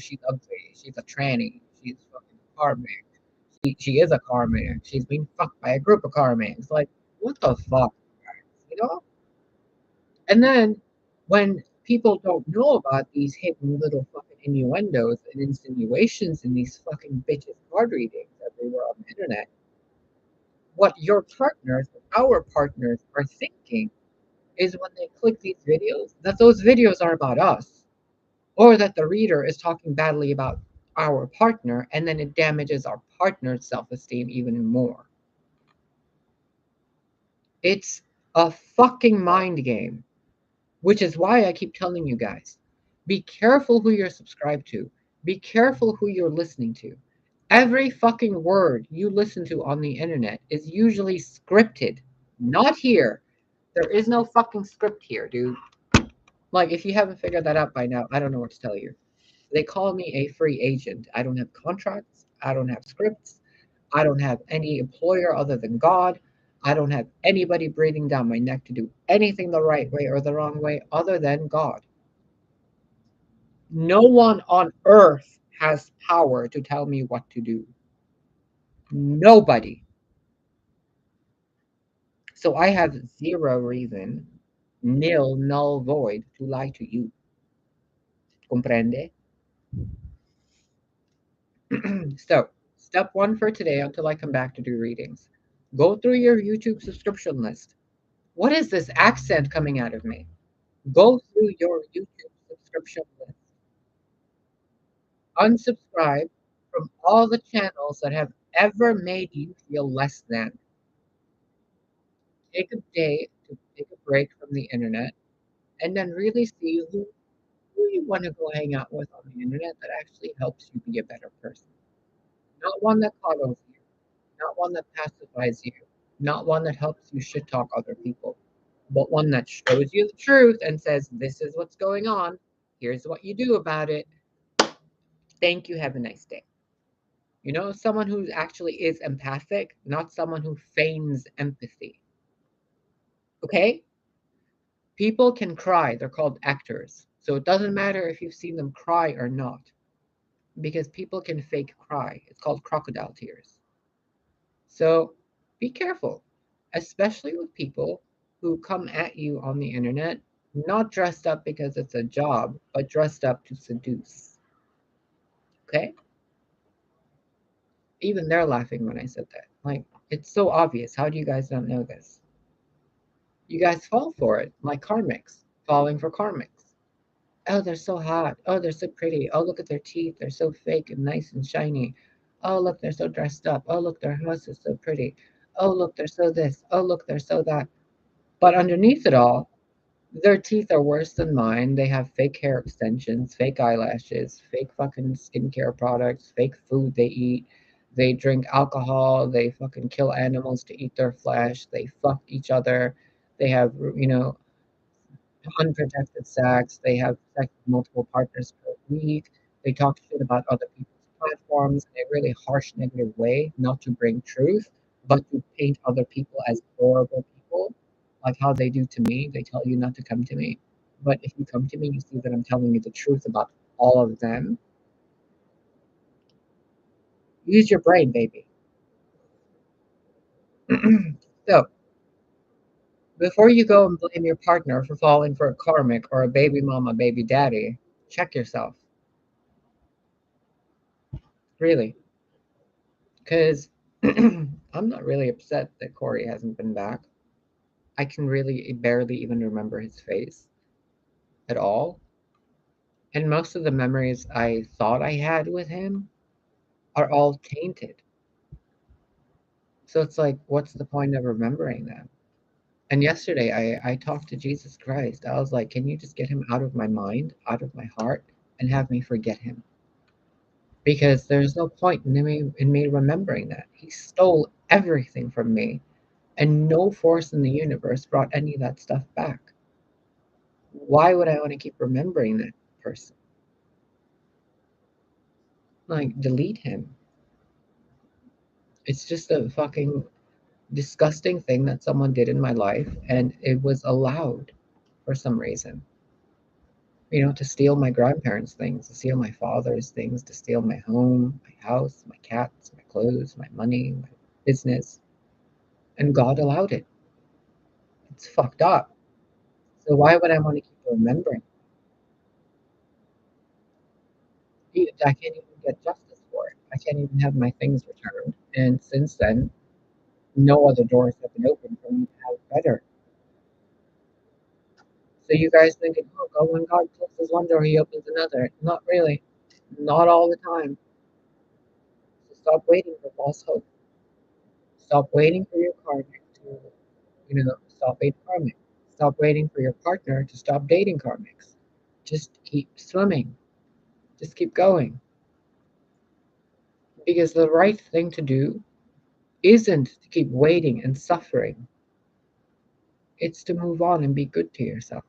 she's ugly, she's a tranny, she's fucking karmic. She is a karmic. She's being fucked by a group of karmics. Like, what the fuck, guys? You know? And then when people don't know about these hidden little fucking innuendos and insinuations in these fucking bitches card readings everywhere on the internet, what your partners, our partners, are thinking is when they click these videos, that those videos are about us, or that the reader is talking badly about our partner, and then it damages our partner's self-esteem even more. It's a fucking mind game, which is why I keep telling you guys, be careful who you're subscribed to. Be careful who you're listening to. Every fucking word you listen to on the internet is usually scripted. Not here. There is no fucking script here, dude. Like, if you haven't figured that out by now, I don't know what to tell you. They call me a free agent. I don't have contracts. I don't have scripts. I don't have any employer other than God. I don't have anybody breathing down my neck to do anything the right way or the wrong way other than God. No one on earth has power to tell me what to do. Nobody. So I have zero reason, nil, null, void to lie to you. Comprende? So, step one for today until I come back to do readings. Go through your YouTube subscription list. What is this accent coming out of me? Go through your YouTube subscription list. Unsubscribe from all the channels that have ever made you feel less than. Take a day to take a break from the internet and then really see who you want to go hang out with on the internet that actually helps you be a better person. Not one that coddles you, not one that pacifies you, not one that helps you shit talk other people, but one that shows you the truth and says, this is what's going on. Here's what you do about it. Thank you. Have a nice day. Someone who actually is empathic, not someone who feigns empathy. Okay? People can cry. They're called actors. So it doesn't matter if you've seen them cry or not, because people can fake cry. It's called crocodile tears. So be careful, especially with people who come at you on the internet, not dressed up because it's a job, but dressed up to seduce. Okay? Even they're laughing when I said that. Like, it's so obvious. How do you guys not know this? You guys fall for it, like karmics, falling for karmics. Oh, they're so hot. Oh, they're so pretty. Oh, look at their teeth. They're so fake and nice and shiny. Oh, look, they're so dressed up. Oh, look, their house is so pretty. Oh, look, they're so this. Oh, look, they're so that. But underneath it all, their teeth are worse than mine. They have fake hair extensions, fake eyelashes, fake fucking skincare products, fake food they eat. They drink alcohol. They fucking kill animals to eat their flesh. They fuck each other. They have, unprotected sex. They have sex with multiple partners per week. They talk shit about other people's platforms in a really harsh, negative way, not to bring truth, but to paint other people as horrible people, like how they do to me. They tell you not to come to me. But if you come to me, you see that I'm telling you the truth about all of them. Use your brain, baby. So, before you go and blame your partner for falling for a karmic or a baby mama, baby daddy, check yourself. Really. Because I'm not really upset that Corey hasn't been back. I can really barely even remember his face at all. And most of the memories I thought I had with him are all tainted. So it's like, what's the point of remembering them? And yesterday I talked to Jesus Christ. I was like, can you just get him out of my mind, out of my heart, and have me forget him? Because there's no point in me remembering that. He stole everything from me, and no force in the universe brought any of that stuff back. Why would I want to keep remembering that person? Like, delete him. It's just a fucking disgusting thing that someone did in my life, and it was allowed for some reason. To steal my grandparents' things, to steal my father's things, to steal my home, my house, my cats, my clothes, my money, my business. And God allowed it. It's fucked up. So why would I want to keep remembering? I can't even get justice for it. I can't even have my things returned. And since then, no other doors have been opened for me to have better. So you guys think, oh, when God closes one door, he opens another. Not really. Not all the time. So stop waiting for false hope. Stop waiting for your karmic to, stop being karmic. Stop waiting for your partner to stop dating karmics. Just keep swimming. Just keep going. Because the right thing to do isn't to keep waiting and suffering. It's to move on and be good to yourself.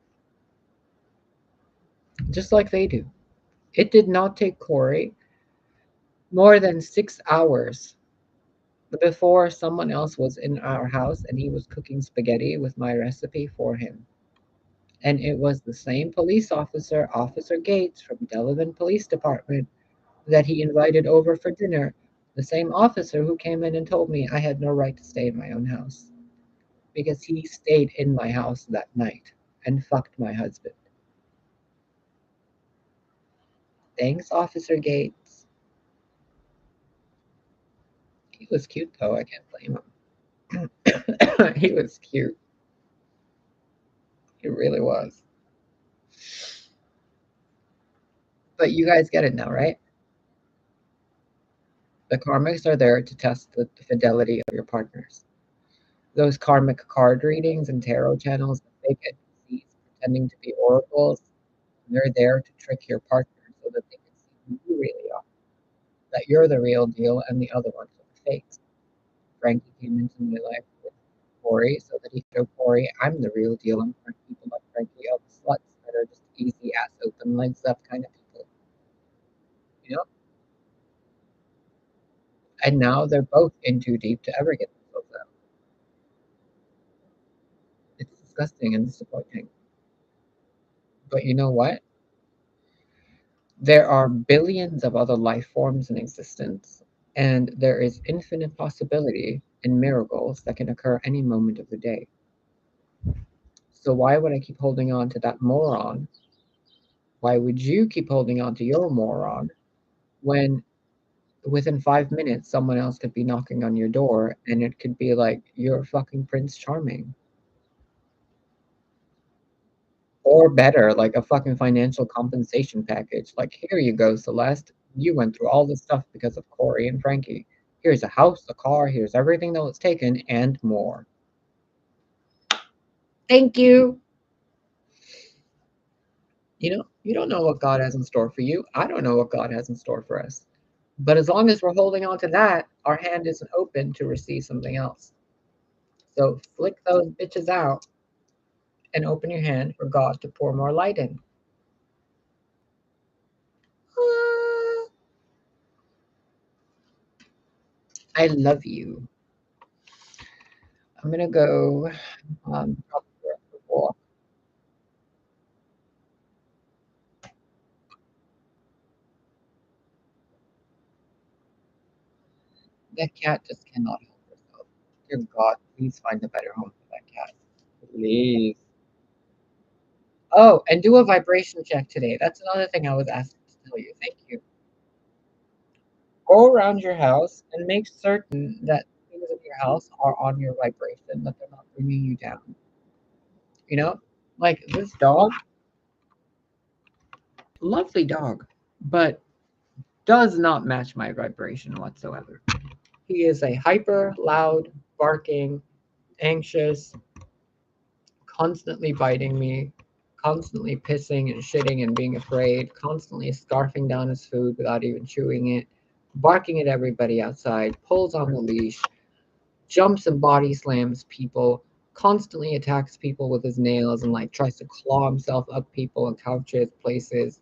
Just like they do. It did not take Corey more than 6 hours before someone else was in our house and he was cooking spaghetti with my recipe for him. And it was the same police officer, Officer Gates from Delavan Police Department, that he invited over for dinner. The same officer who came in and told me I had no right to stay in my own house because he stayed in my house that night and fucked my husband. Thanks, Officer Gates. He was cute, though. I can't blame him. He was cute. He really was. But you guys get it now, right? The karmics are there to test the fidelity of your partners. Those karmic card readings and tarot channels, the fake NPCs pretending to be oracles, they're there to trick your partner so that they can see who you really are. That you're the real deal and the other ones are the fakes. Frankie came into my life with Corey so that he showed Corey I'm the real deal and people like Frankie are the sluts that are just easy ass open legs up kind of people. You know? And now they're both in too deep to ever get themselves out. It's disgusting and disappointing. But you know what? There are billions of other life forms in existence, and there is infinite possibility in miracles that can occur any moment of the day. So why would I keep holding on to that moron? Why would you keep holding on to your moron when within 5 minutes someone else could be knocking on your door and it could be like you're fucking Prince Charming? Or better, like a fucking financial compensation package. Like, here you go, Celeste. You went through all this stuff because of Corey and Frankie. Here's a house, a car, here's everything that was taken, and more. Thank you. You don't know what God has in store for you. I don't know what God has in store for us. But as long as we're holding on to that, our hand isn't open to receive something else. So flick those bitches out and open your hand for God to pour more light in. I love you. I'm gonna go probably for a walk. That cat just cannot help herself. Dear God, please find a better home for that cat. Please. Oh, and do a vibration check today. That's another thing I was asked to tell you. Thank you. Go around your house and make certain that things in your house are on your vibration, that they're not bringing you down. You know? Like this dog, lovely dog, but does not match my vibration whatsoever. He is a hyper, loud, barking, anxious, constantly biting me, constantly pissing and shitting and being afraid, constantly scarfing down his food without even chewing it, barking at everybody outside, pulls on the leash, jumps and body slams people, constantly attacks people with his nails and like tries to claw himself up people and couches, places.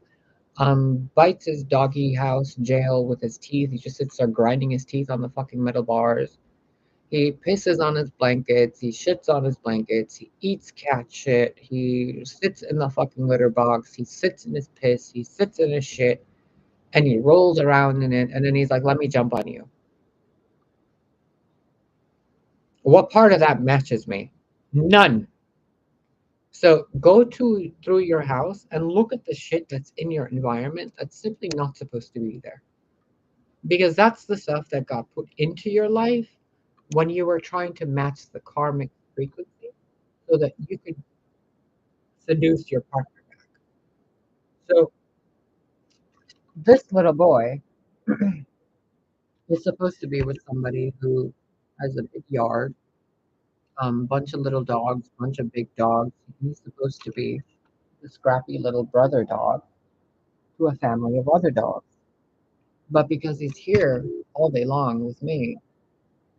Bites his doggy house jail with his teeth. He just sits there grinding his teeth on the fucking metal bars. He pisses on his blankets. He shits on his blankets. He eats cat shit. He sits in the fucking litter box. He sits in his piss. He sits in his shit. And he rolls around in it. And then he's like, let me jump on you. What part of that matches me? None. So go to through your house and look at the shit that's in your environment that's simply not supposed to be there. Because that's the stuff that got put into your life when you were trying to match the karmic frequency so that you could seduce your partner back. So this little boy is supposed to be with somebody who has a big yard, bunch of little dogs, bunch of big dogs. He's supposed to be the scrappy little brother dog to a family of other dogs. But because he's here all day long with me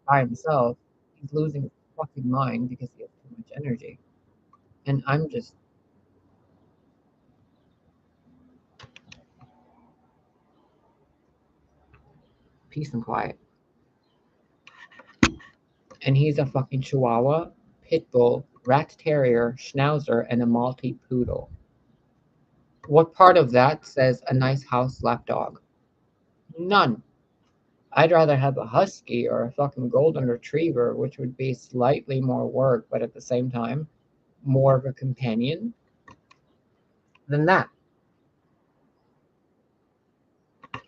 by himself, he's losing his fucking mind because he has too much energy. And I'm just peace and quiet. And he's a fucking Chihuahua, Pit Bull, Rat Terrier, Schnauzer, and a Maltese Poodle. What part of that says a nice house lap dog? None. I'd rather have a Husky or a fucking Golden Retriever, which would be slightly more work, but at the same time, more of a companion than that.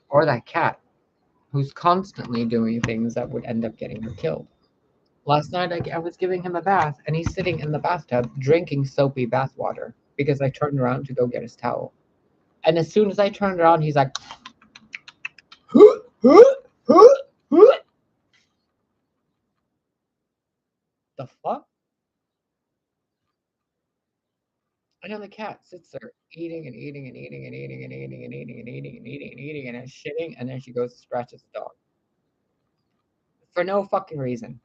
Or that cat who's constantly doing things that would end up getting her killed. Last night, I was giving him a bath, and he's sitting in the bathtub drinking soapy bath water because I turned around to go get his towel. And as soon as I turned around, he's like, huh, huh, huh, huh. The fuck? And then the cat sits there eating and eating and eating and eating and eating and eating and eating and eating and eating and then shitting, and then she goes to scratches the dog for no fucking reason.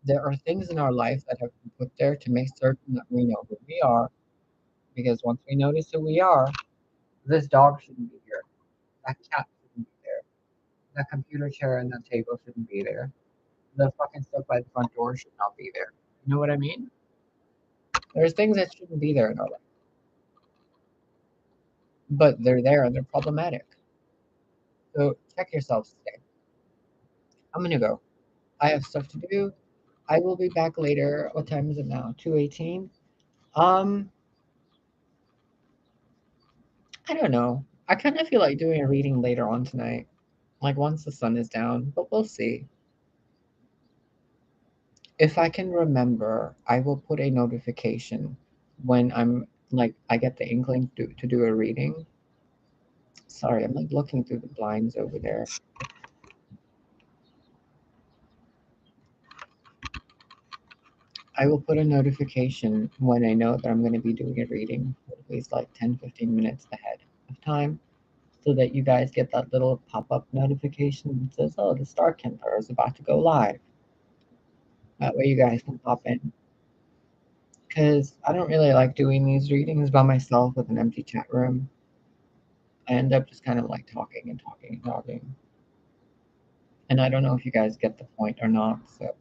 There are things in our life that have been put there to make certain that we know who we are, because once we notice who we are, this dog shouldn't be here. That cat shouldn't be there. That computer chair and that table shouldn't be there. The fucking stuff by the front door should not be there. You know what I mean? There's things that shouldn't be there in our life, but they're there and they're problematic. So check yourselves today. I'm gonna go. I have stuff to do. I will be back later. What time is it now? 2:18. Um, I don't know. I kind of feel like doing a reading later on tonight, like once the sun is down, but we'll see. If I can remember, I will put a notification when I'm like I get the inkling to do a reading. Sorry, I'm like looking through the blinds over there. I will put a notification when I know that I'm going to be doing a reading, at least like 10, 15 minutes ahead of time, so that you guys get that little pop-up notification that says, oh, the Star Kindler is about to go live. That way you guys can pop in. Because I don't really like doing these readings by myself with an empty chat room. I end up just kind of like talking and talking and talking. And I don't know if you guys get the point or not. So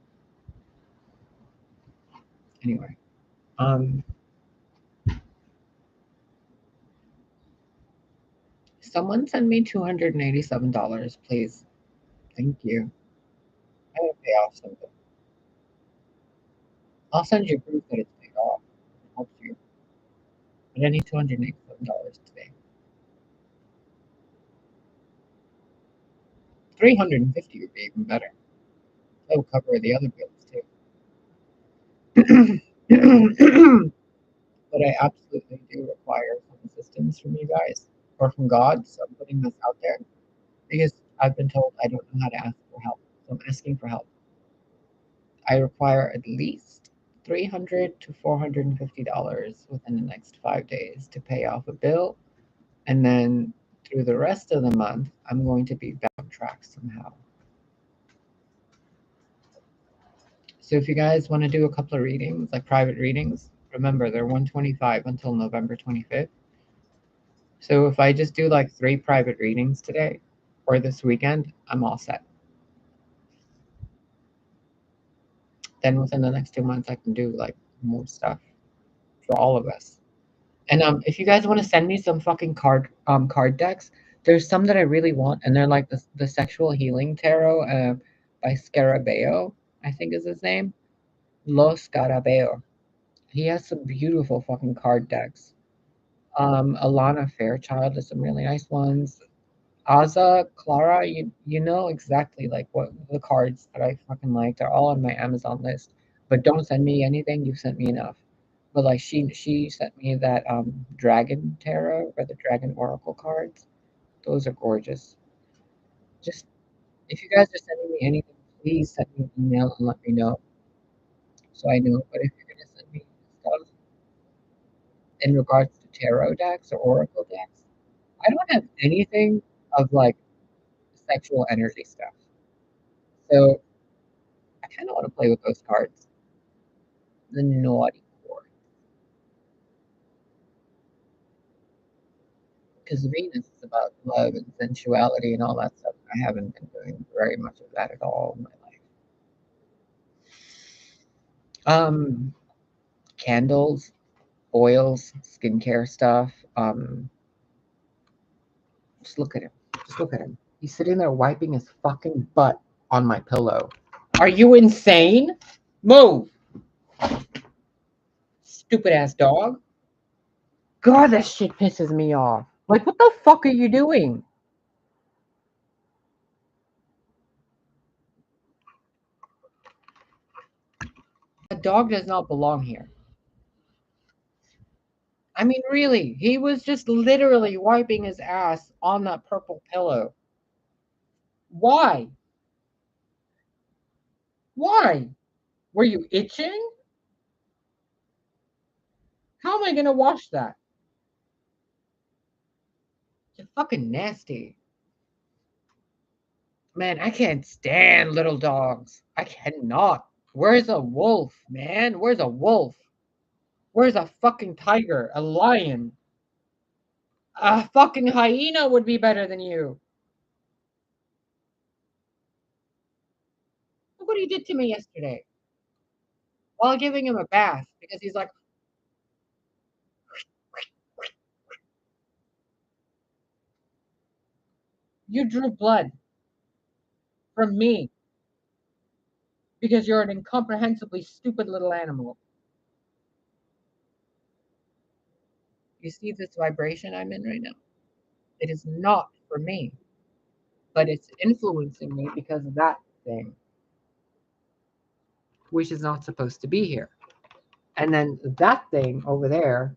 anyway, um, Someone send me $287, please. Thank you. I will pay off something. I'll send you proof that it's paid off. It helps you. But I need $287 today. 350 would be even better. That will cover the other bills too. But I absolutely do require some assistance from you guys or from God. So I'm putting this out there because I've been told I don't know how to ask for help. So I'm asking for help. I require at least $300 to $450 within the next 5 days to pay off a bill. And then through the rest of the month, I'm going to be back on track somehow. So if you guys want to do a couple of readings, like private readings, remember they're $125 until November 25th. So if I just do like 3 private readings today or this weekend, I'm all set. Then within the next 2 months, I can do like more stuff for all of us. And if you guys want to send me some fucking card decks, there's some that I really want, and they're like the Sexual Healing Tarot by Scarabeo, I think is his name. Lo Scarabeo. He has some beautiful fucking card decks. Alana Fairchild has some really nice ones. Aza, Clara, you know exactly like what the cards that I fucking like. They're all on my Amazon list. But don't send me anything. You've sent me enough. But like she sent me that Dragon Tarot or the Dragon Oracle cards. Those are gorgeous. Just if you guys are sending me anything, please send me an email and let me know so I know. But if you're gonna send me stuff in regards to tarot decks or oracle decks, I don't have anything of like sexual energy stuff. So I kind of want to play with those cards. The naughty core. Because Venus is about love and sensuality and all that stuff. I haven't been doing very much of that at all in my life. Candles, oils, skincare stuff. Just look at him. Just look at him. He's sitting there wiping his fucking butt on my pillow. Are you insane? Move! Stupid ass dog. God, that shit pisses me off. Like, what the fuck are you doing? That dog does not belong here. I mean, really, he was just literally wiping his ass on that purple pillow. Why? Why? Were you itching? How am I gonna wash that? You're fucking nasty. Man, I can't stand little dogs. I cannot. Where's a wolf, man? Where's a wolf? Where's a fucking tiger? A lion? A fucking hyena would be better than you. Look what he did to me yesterday while giving him a bath because he's like, you drew blood from me because you're an incomprehensibly stupid little animal. You see this vibration I'm in right now? It is not for me, but it's influencing me because of that thing, which is not supposed to be here. And then that thing over there,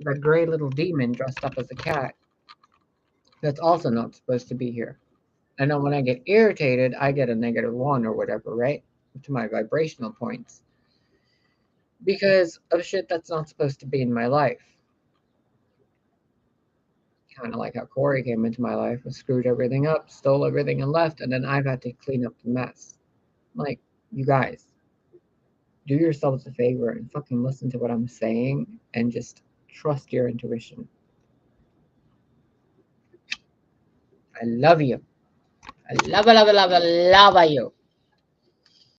that gray little demon dressed up as a cat, that's also not supposed to be here. I know when I get irritated, I get a -1 or whatever, right? To my vibrational points because of shit that's not supposed to be in my life. Kind of like how Corey came into my life and screwed everything up, stole everything, and left, and then I've had to clean up the mess. Like, you guys, do yourselves a favor and fucking listen to what I'm saying and just trust your intuition. I love you. I love you.